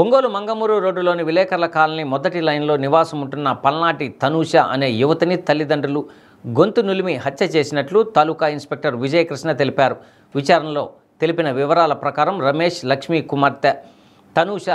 ఒంగోలు మంగమూరు రోడ్డులోని విలేకరుల కాలనీ మొదటి లైన్లో నివాసం ఉంటున్న పల్నాటి తనూష అనే యువతిని తల్లిదండ్రులు గొంతు నులిమి హత్య చేసినట్లు తాలూకా ఇన్స్పెక్టర్ విజయకృష్ణ తెలిపారు. విచారణలో తెలిపిన వివరాల ప్రకారం రమేష్ లక్ష్మీ కుమార్తె తనూష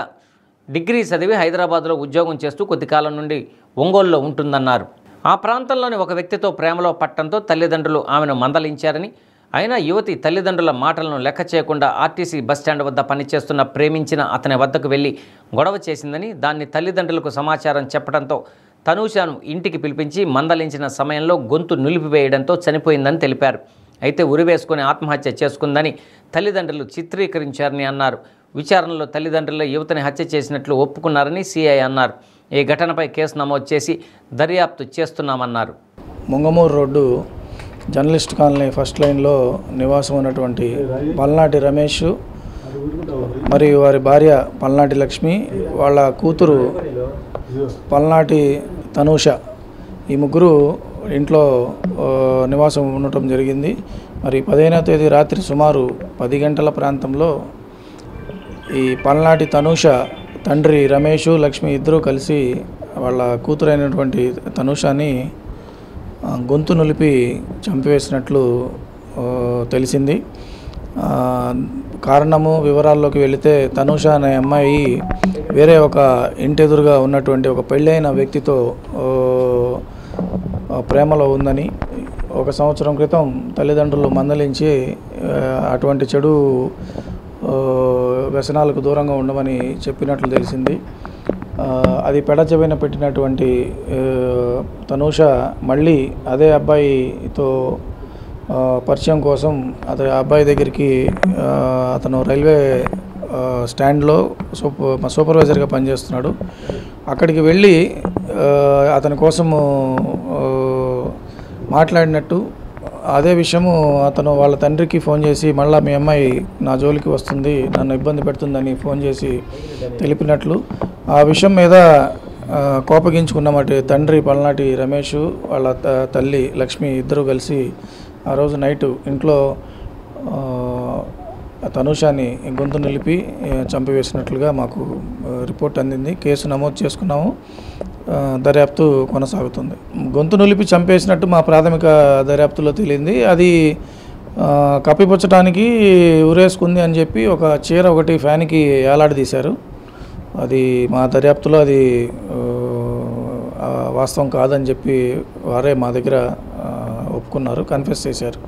డిగ్రీ చదివి హైదరాబాద్లో ఉద్యోగం చేస్తూ కొద్దికాలం నుండి ఒంగోలులో ఉంటుందన్నారు. ఆ ప్రాంతంలోని ఒక వ్యక్తితో ప్రేమలో పట్టడంతో తల్లిదండ్రులు ఆమెను మందలించారని, అయినా యువతి తల్లిదండ్రుల మాటలను లెక్క చేయకుండా ఆర్టీసీ బస్టాండ్ వద్ద పనిచేస్తున్న ప్రేమించిన అతని వద్దకు వెళ్ళి గొడవ చేసిందని, దాన్ని తల్లిదండ్రులకు సమాచారం చెప్పడంతో తనూషను ఇంటికి పిలిపించి మందలించిన సమయంలో గొంతు నిలిపివేయడంతో చనిపోయిందని తెలిపారు. అయితే ఉరివేసుకుని ఆత్మహత్య చేసుకుందని తల్లిదండ్రులు చిత్రీకరించారని అన్నారు. విచారణలో తల్లిదండ్రులు యువతిని హత్య చేసినట్లు ఒప్పుకున్నారని సిఐ అన్నారు. ఈ ఘటనపై కేసు నమోదు చేసి దర్యాప్తు చేస్తున్నామన్నారు. Mangamuru road journalist colony first లైన్లో నివాసం ఉన్నటువంటి పల్నాటి రమేష్ మరియు వారి భార్య పల్నాటి లక్ష్మి, వాళ్ళ కూతురు పల్నాటి తనూష, ఈ ముగ్గురు ఇంట్లో నివాసం ఉండటం జరిగింది. మరి 15వ తేదీ రాత్రి సుమారు 10 గంటల ప్రాంతంలో ఈ పల్నాటి తనూష తండ్రి రమేష్ లక్ష్మి ఇద్దరూ కలిసి వాళ్ళ కూతురైనటువంటి తనూషని గొంతు నులిపి చంపివేసినట్లు తెలిసింది. కారణము వివరాల్లోకి వెళితే తనూష అనే అమ్మాయి వేరే ఒక ఇంటెదురుగా ఉన్నటువంటి ఒక పెళ్ళైన వ్యక్తితో ప్రేమలో ఉందని 1 సంవత్సరం క్రితం తల్లిదండ్రులు మందలించి అటువంటి చెడు వ్యసనాలకు దూరంగా ఉండమని చెప్పినట్లు తెలిసింది. అది పెడచెవిన పెట్టినటువంటి తనూష మళ్ళీ అదే అబ్బాయితో పరిచయం కోసం అబ్బాయి దగ్గరికి, అతను రైల్వే స్టాండ్లో సూపర్వైజర్గా పనిచేస్తున్నాడు, అక్కడికి వెళ్ళి అతని కోసము మాట్లాడినట్టు, అదే విషయము అతను వాళ్ళ తండ్రికి ఫోన్ చేసి మళ్ళీ మీ అమ్మాయి నా జోలికి వస్తుంది, నన్ను ఇబ్బంది పెడుతుందని ఫోన్ చేసి తెలిపినట్లు, ఆ విషయం మీద కోపగించుకున్నమాట తండ్రి పల్నాటి రమేష్ వాళ్ళ తల్లి లక్ష్మి ఇద్దరు కలిసి ఆ రోజు నైటు ఇంట్లో తనూషని గొంతు నిలిపి చంపివేసినట్లుగా మాకు రిపోర్ట్ అందింది. కేసు నమోదు చేసుకున్నాము. దర్యాప్తు కొనసాగుతుంది. గొంతు నిలిపి చంపేసినట్టు మా ప్రాథమిక దర్యాప్తులో తేలింది. అది కప్పిపుచ్చడానికి ఉరేసుకుంది అని చెప్పి ఒక చీర ఒకటి ఫ్యాన్కి ఏలాడదీశారు. అది మా దర్యాప్తులో అది వాస్తవం కాదని చెప్పి వారే మా దగ్గర ఒప్పుకున్నారు, కన్ఫెస్ చేశారు.